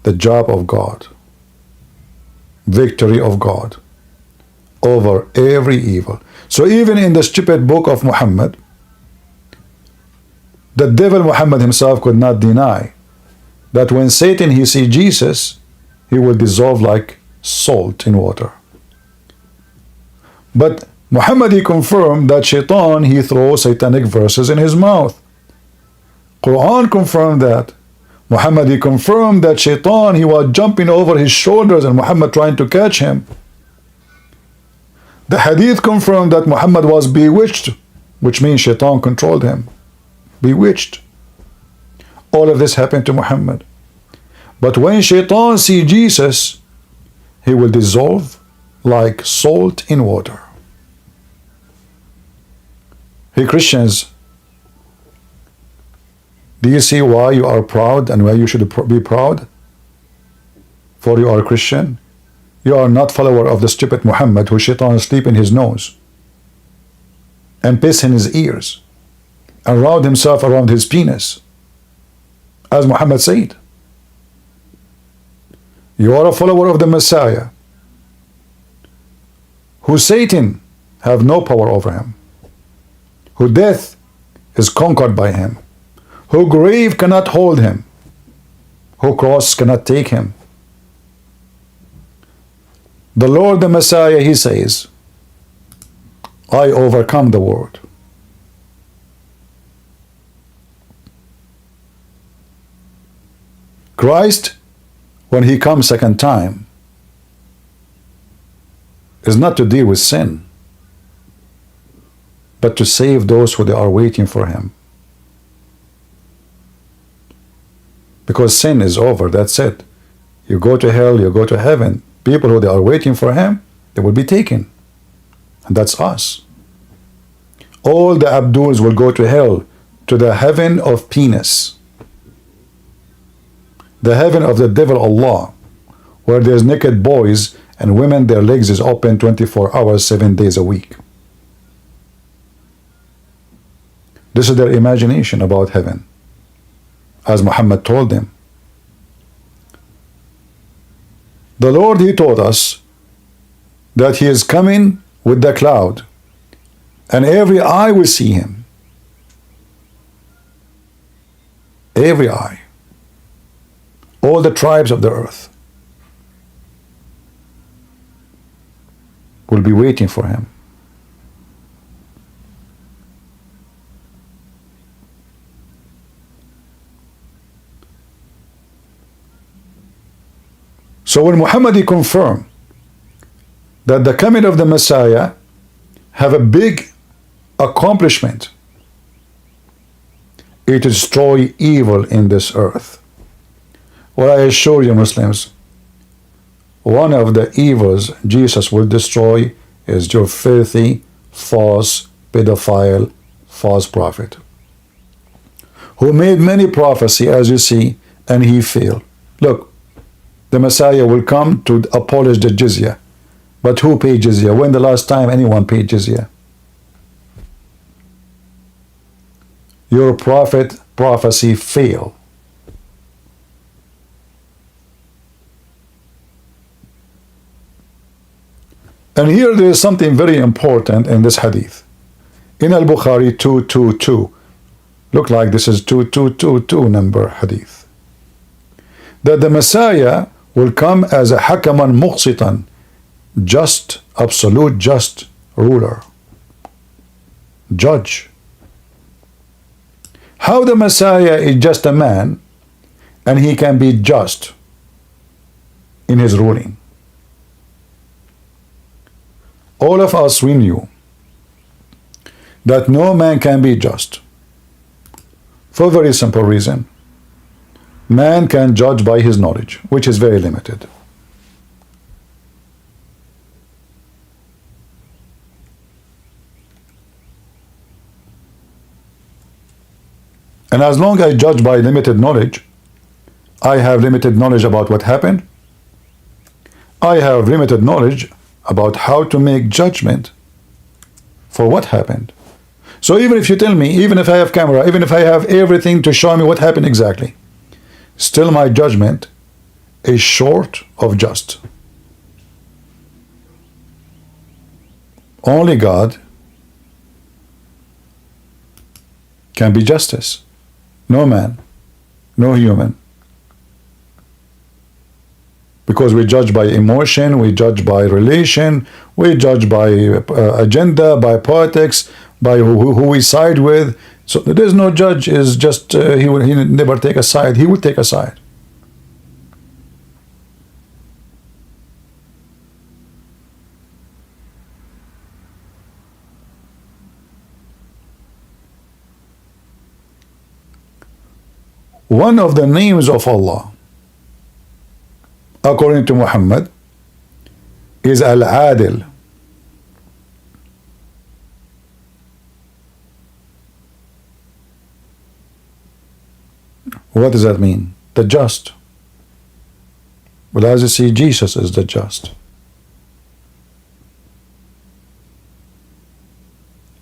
The job of God. Victory of God over every evil. So even in the stupid book of Muhammad, the devil Muhammad himself could not deny that when Satan he see Jesus, he will dissolve like salt in water. But Muhammad, he confirmed that Shaitan, he throws satanic verses in his mouth. Quran confirmed that. Muhammad, he confirmed that Shaitan, he was jumping over his shoulders and Muhammad trying to catch him. The hadith confirmed that Muhammad was bewitched, which means Shaitan controlled him. Bewitched. All of this happened to Muhammad. But when Shaitan see Jesus, he will dissolve like salt in water. Hey Christians, do you see why you are proud and why you should be proud? For you are a Christian. You are not follower of the stupid Muhammad who Shaitan sleep in his nose and piss in his ears and round himself around his penis, as Muhammad said. You are a follower of the Messiah, who Satan have no power over him, who death is conquered by him, who grave cannot hold him, whose cross cannot take him. The Lord, the Messiah, he says, I overcome the world. Christ, when he comes second time, is not to deal with sin, but to save those who they are waiting for him. Because sin is over, that's it. You go to hell, you go to heaven. People who they are waiting for him, they will be taken. And that's us. All the Abduls will go to hell, to the heaven of penis. The heaven of the devil Allah, where there's naked boys and women, their legs is open 24 hours, 7 days a week. This is their imagination about heaven, as Muhammad told them. The Lord, he told us that he is coming with the cloud, and every eye will see him. Every eye. All the tribes of the earth will be waiting for him. So when Muhammad confirmed that the coming of the Messiah have a big accomplishment, it to destroy evil in this earth. Well, I assure you, Muslims, one of the evils Jesus will destroy is your filthy, false, pedophile, false prophet, who made many prophecy, as you see, and he failed. Look, the Messiah will come to abolish the jizya. But who paid jizya? When the last time anyone paid jizya? Your prophecy failed. And here there is something very important in this hadith. In Al-Bukhari 222, look like this is 2222 number hadith, that the Messiah will come as a hakaman muqsitan, just, absolute just ruler, judge. How the Messiah is just a man and he can be just in his ruling? All of us, we knew that no man can be just for a very simple reason. Man can judge by his knowledge, which is very limited. And as long as I judge by limited knowledge, I have limited knowledge about what happened. I have limited knowledge about how to make judgment for what happened. So even if you tell me, even if I have camera, even if I have everything to show me what happened exactly, still my judgment is short of just. Only God can be justice. No man, no human. Because we judge by emotion, we judge by relation, we judge by agenda, by politics, by who we side with. So there is no judge is just, he never take a side, he will take a side. One of the names of Allah, according to Muhammad, is Al-Adil. What does that mean? The just. Well, as you see, Jesus is the just.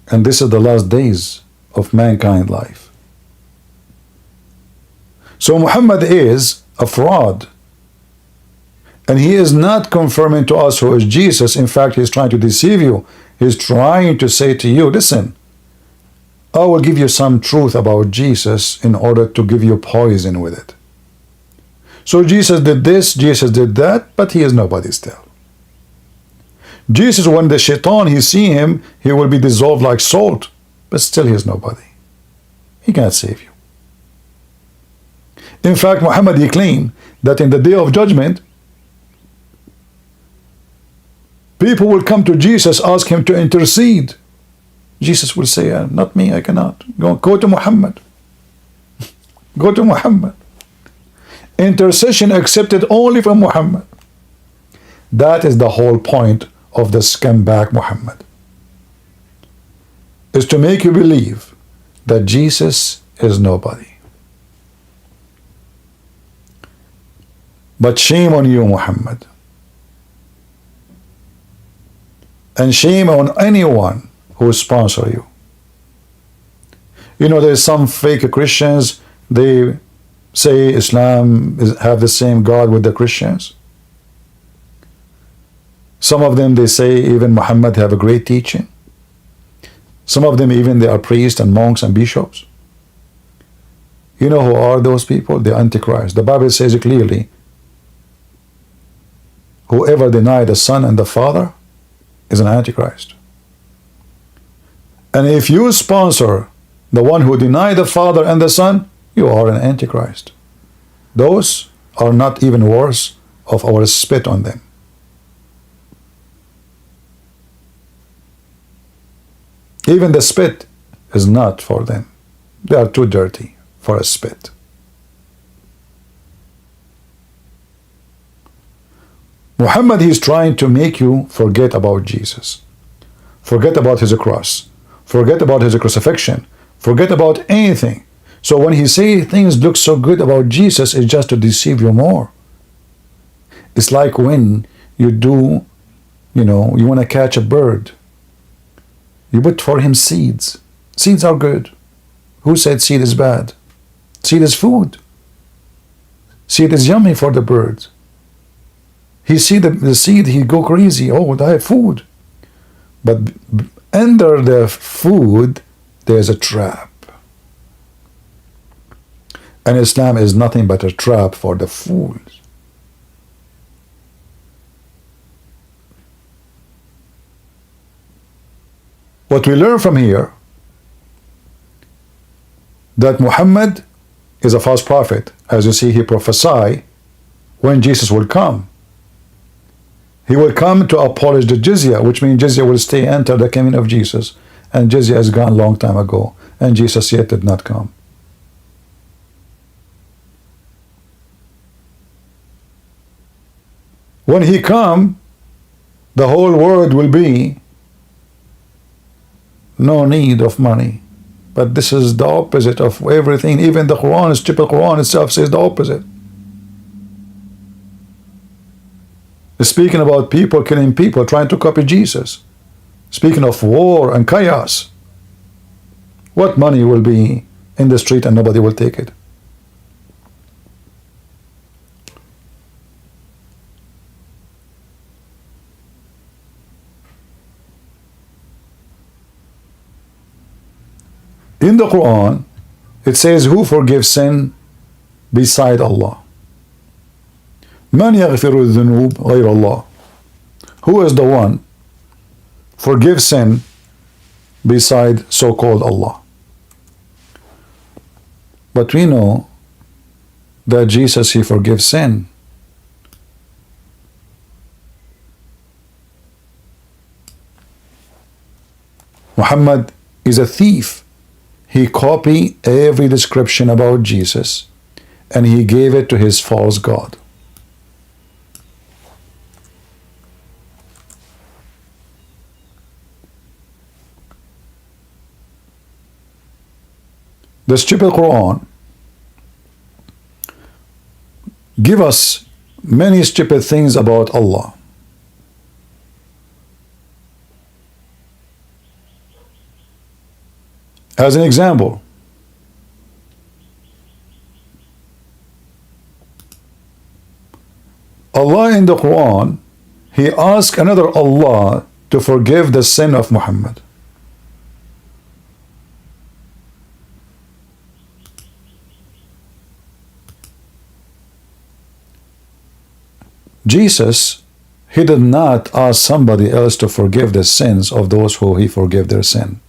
And this is the last days of mankind life. So Muhammad is a fraud. And he is not confirming to us who is Jesus. In fact, he's trying to deceive you. He's trying to say to you, listen, I will give you some truth about Jesus in order to give you poison with it. So Jesus did this, Jesus did that, but he is nobody still. Jesus, when the shaitan, he see him, he will be dissolved like salt, but still he is nobody. He cannot save you. In fact, Muhammad, he claimed that in the day of judgment, people will come to Jesus, ask him to intercede. Jesus will say, not me, I cannot. Go to Muhammad. Go to Muhammad. Intercession accepted only from Muhammad. That is the whole point of the scumbag Muhammad. Is to make you believe that Jesus is nobody. But shame on you, Muhammad. And shame on anyone who sponsor you. You know, there's some fake Christians, they say Islam have the same God with the Christians. Some of them, they say even Muhammad have a great teaching. Some of them even they are priests and monks and bishops. You know who are those people? The Antichrist. The Bible says it clearly. Whoever denies the Son and the Father is an Antichrist. And if you sponsor the one who denies the Father and the Son, you are an Antichrist. Those are not even worse of our spit on them. Even the spit is not for them. They are too dirty for a spit. Muhammad, he's trying to make you forget about Jesus. Forget about his cross. Forget about his crucifixion. Forget about anything. So when he say things look so good about Jesus, it's just to deceive you more. It's like when you do, you know, you want to catch a bird. You put for him seeds. Seeds are good. Who said seed is bad? Seed is food. Seed is yummy for the bird. He see the seed, he go crazy. Oh, I have food. But under the food, there's a trap. And Islam is nothing but a trap for the fools. What we learn from here, that Muhammad is a false prophet. As you see, he prophesied when Jesus will come. He will come to abolish the jizya, which means jizya will stay until the coming of Jesus. And jizya is gone long time ago. And Jesus yet did not come. When he come, the whole world will be no need of money. But this is the opposite of everything. Even the Quran, stupid Quran itself says the opposite. Speaking about people killing people, trying to copy Jesus. Speaking of war and chaos. What money will be in the street and nobody will take it? In the Quran, it says, who forgives sin beside Allah? Man yaghfiru dhunub ghayr Allah. Who is the one forgives sin beside so-called Allah? But we know that Jesus, he forgives sin. Muhammad is a thief. He copied every description about Jesus and he gave it to his false god. The stupid Quran give us many stupid things about Allah. As an example, Allah in the Quran, he asked another Allah to forgive the sin of Muhammad. Jesus, he did not ask somebody else to forgive the sins of those who he forgave their sin.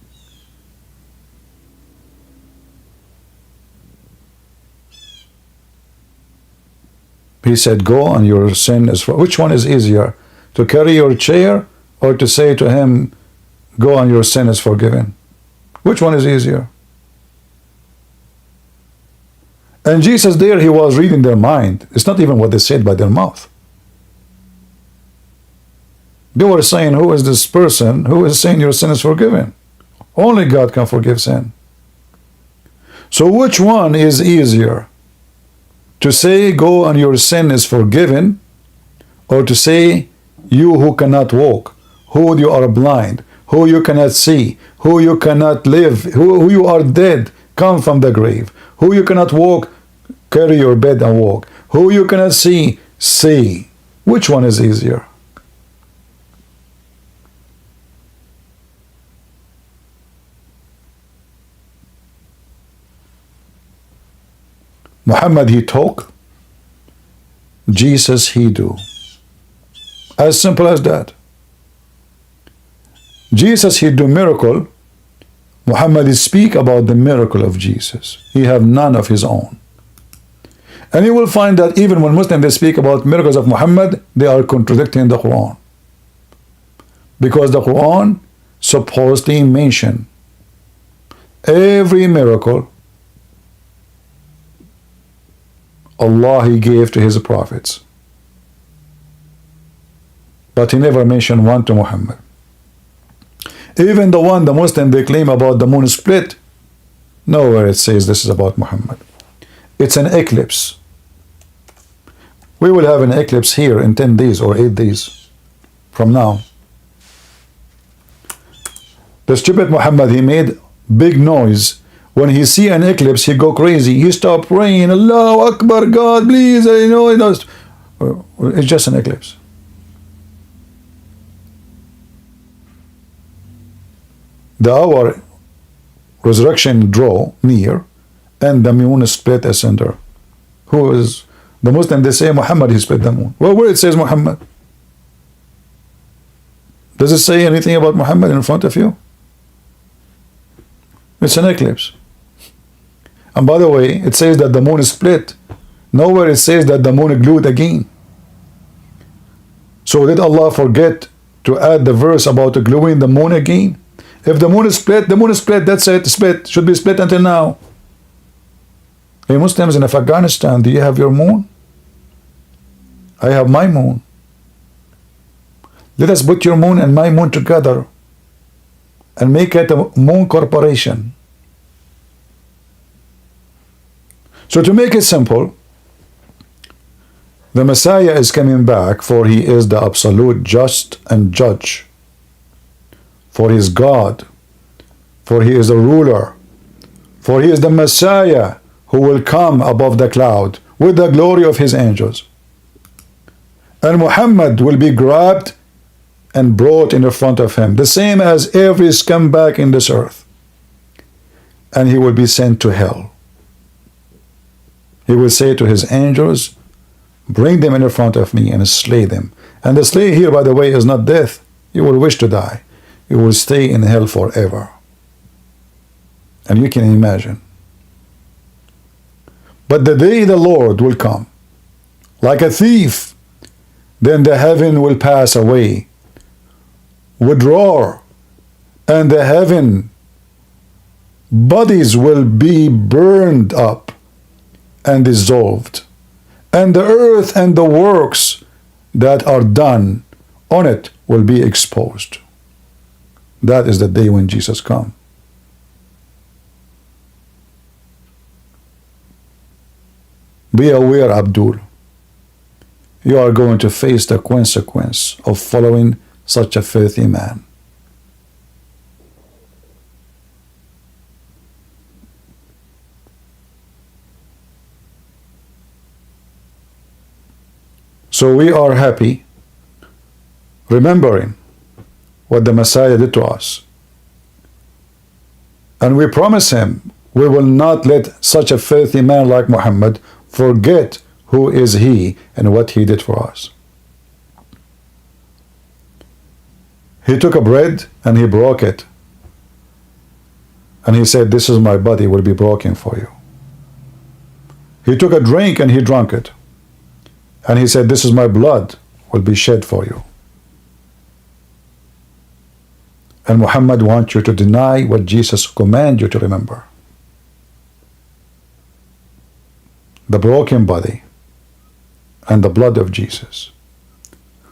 He said, go and your sin is for. Which one is easier? To carry your chair or to say to him, go and your sin is forgiven? Which one is easier? And Jesus there, he was reading their mind. It's not even what they said by their mouth. They were saying, who is this person who is saying your sin is forgiven? Only God can forgive sin. So which one is easier? To say, go and your sin is forgiven, or to say, you who cannot walk, who you are blind, who you cannot see, who you cannot live, who you are dead, come from the grave, who you cannot walk, carry your bed and walk, who you cannot see, see. Which one is easier? Muhammad, he talk. Jesus, he do. As simple as that. Jesus, he do miracle. Muhammad, he speak about the miracle of Jesus. He have none of his own. And you will find that even when Muslims, they speak about miracles of Muhammad, they are contradicting the Quran. Because the Quran supposedly mention every miracle Allah he gave to his prophets, but he never mentioned one to Muhammad. Even the one the Muslim they claim about the moon split, nowhere it says this is about Muhammad. It's an eclipse. We will have an eclipse here in 10 days or 8 days from now. The stupid Muhammad, he made big noise. When he see an eclipse, he go crazy. He stop praying, Allahu Akbar, God, please, you know, it's just an eclipse. The hour resurrection draw near, and the moon is split asunder. Who is the Muslim? They say Muhammad, he split the moon. Well, where it says Muhammad? Does it say anything about Muhammad in front of you? It's an eclipse. And by the way, it says that the moon is split. Nowhere it says that the moon glued again. So did Allah forget to add the verse about gluing the moon again? If the moon is split, the moon is split. That's it. Split. Should be split until now. Hey Muslims in Afghanistan, do you have your moon? I have my moon. Let us put your moon and my moon together and make it a moon corporation. So to make it simple, the Messiah is coming back, for he is the absolute just and judge. For he is God. For he is a ruler. For he is the Messiah who will come above the cloud with the glory of his angels. And Muhammad will be grabbed and brought in front of him, the same as every scumbag in this earth. And he will be sent to hell. He will say to his angels, bring them in front of me and slay them. And the slay here, by the way, is not death. You will wish to die. You will stay in hell forever. And you can imagine. But the day the Lord will come, like a thief, then the heaven will pass away with roar, and the heaven bodies will be burned up and dissolved, and the earth and the works that are done on it will be exposed. That is the day when Jesus comes. Be aware, Abdul. You are going to face the consequence of following such a filthy man. So we are happy remembering what the Messiah did to us. And we promise him we will not let such a filthy man like Muhammad forget who is he and what he did for us. He took a bread and he broke it. And he said, this is my body, will be broken for you. He took a drink and he drank it. And he said, this is my blood, will be shed for you. And Muhammad wants you to deny what Jesus commands you to remember. The broken body and the blood of Jesus.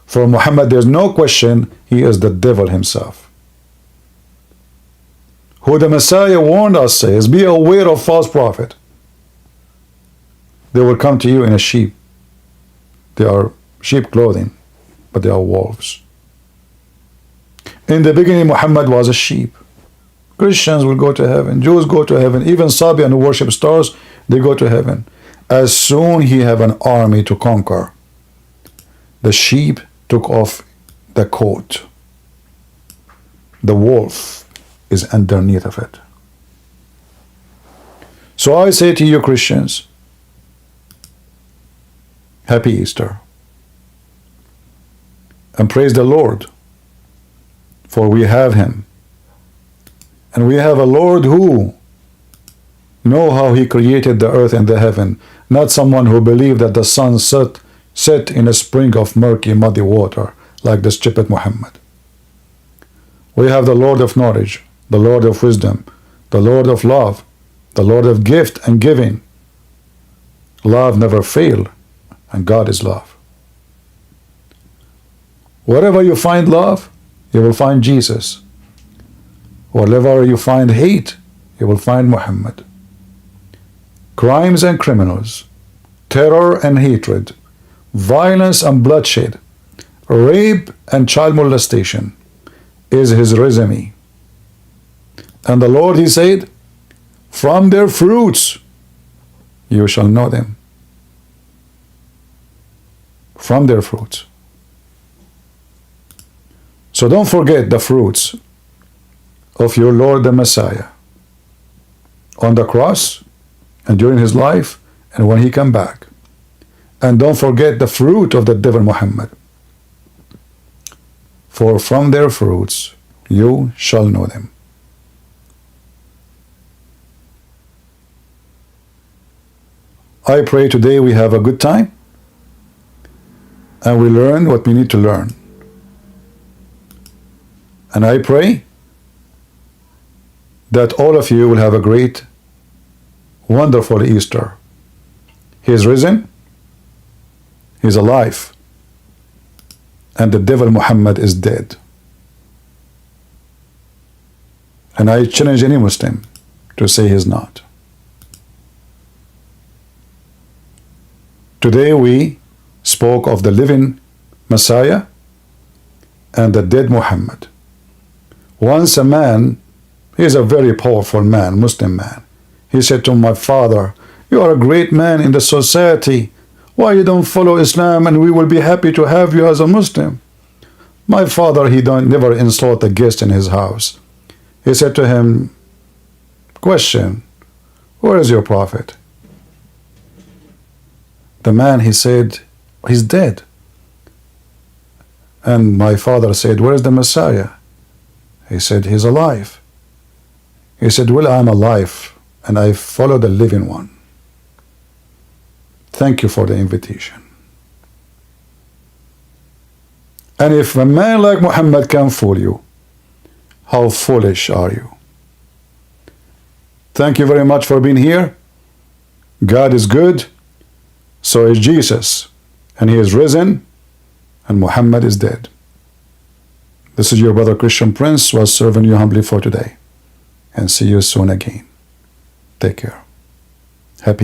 For Muhammad, there's no question, he is the devil himself. Who the Messiah warned us says, be aware of false prophet. They will come to you in a sheep. They are sheep clothing, but they are wolves. In the beginning, Muhammad was a sheep. Christians will go to heaven. Jews go to heaven. Even Sabian who worship stars, they go to heaven. As soon he have an army to conquer, the sheep took off the coat. The wolf is underneath of it. So I say to you Christians, Happy Easter. And praise the Lord, for we have him. And we have a Lord who know how he created the earth and the heaven, not someone who believed that the sun set in a spring of murky, muddy water, like the stupid Muhammad. We have the Lord of knowledge, the Lord of wisdom, the Lord of love, the Lord of gift and giving. Love never fails, and God is love. Wherever you find love, you will find Jesus. Wherever you find hate, you will find Muhammad. Crimes and criminals, terror and hatred, violence and bloodshed, rape and child molestation is his resume. And the Lord, he said, from their fruits you shall know them. From their fruits. So don't forget the fruits of your Lord the Messiah on the cross and during his life and when he come back. And don't forget the fruit of the devil Muhammad. For from their fruits you shall know them. I pray today we have a good time and we learn what we need to learn. And I pray that all of you will have a great, wonderful Easter. He is risen, he is alive, and the devil Muhammad is dead. And I challenge any Muslim to say he is not. Today we spoke of the living Messiah and the dead Muhammad. Once a man, he is a very powerful man, Muslim man. He said to my father, you are a great man in the society. Why you don't follow Islam and we will be happy to have you as a Muslim? My father, he never insult a guest in his house. He said to him, question, where is your prophet? The man, he said, he's dead. And my father said, where is the Messiah? He said, he's alive. He said, well, I'm alive and I follow the living one. Thank you for the invitation. And if a man like Muhammad can fool you, how foolish are you? Thank you very much for being here. God is good. So is Jesus. And he is risen. And Muhammad is dead. This is your brother Christian Prince, was serving you humbly for today. And see you soon again. Take care. Happy